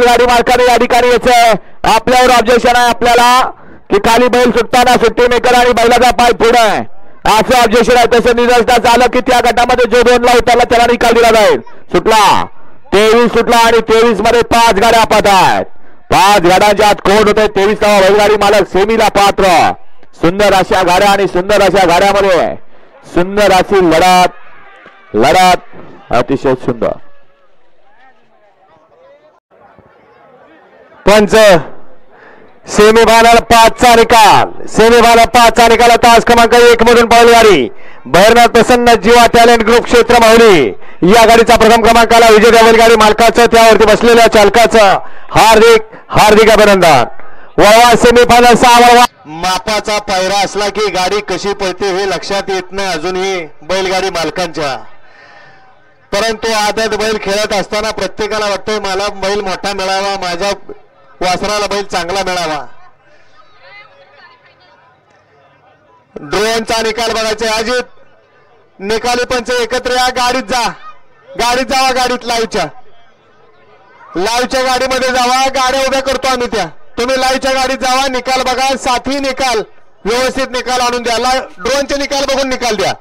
गाडी मालकाने या ठिकाणी यायचंय, आपल्यावर ऑब्जेक्शन आहे आपल्याला की खाली बैल सुटताना सुट्टी मेकर आणि बैलाचा पाय पुढे आहे असं ऑब्जेक्शन आहे. तसं निदर्शनास आलं की त्या गटामध्ये जो 2ला उतरला त्याला निकाल दिला जाईल. सुटला 23 सुटला आणि 23 मध्ये 5 गाड्या पाहत आहेत. 5 गाड्यांच्या आत कोण होत आहे 23वा बैलगाडी मालक सेमीला पात्र. सुंदर अशा गाड्या आणि सुंदर अशा गाड्यामध्ये सुंदर अशी लढत अतिशय सुंदर. पंच सेमीफायनल 5चा निकाल तास क्रमांक 1 मधून पळाली गाडी भैरनाथ प्रसन्न जीवा टॅलेंट ग्रुप क्षेत्र माहुली या गाडीचा प्रथम क्रमांकाला विजय बैलगाडी मालकाचं त्यावरती बसलेल्या चालकाचं हार्दिक अभिनंदन. वळवा सेमीफायनल 6 मापाचा पायरा असला की गाडी कशी पळते हे लक्षात येत नाही अजूनही बैलगाडी मालकांच्या. परंतु आदत बैल खेळत असताना प्रत्येकाला वाटतंय मला बैल मोठा मिळावा, माझ्या वासराला बैल चांगला मिळावा. ड्रोनचा निकाल बघायचा. अजित निकाली पंच एकत्र या, गाडीत जावा गाडीत लाईव्हच्या गाडीमध्ये जावा. गाड्या उभ्या करतो आम्ही त्या, तुम्ही लाईव्हच्या गाडीत जावा. निकाल बघा, साथी निकाल व्यवस्थित निकाल आणून द्या. ड्रोनचे निकाल बघून निकाल द्या.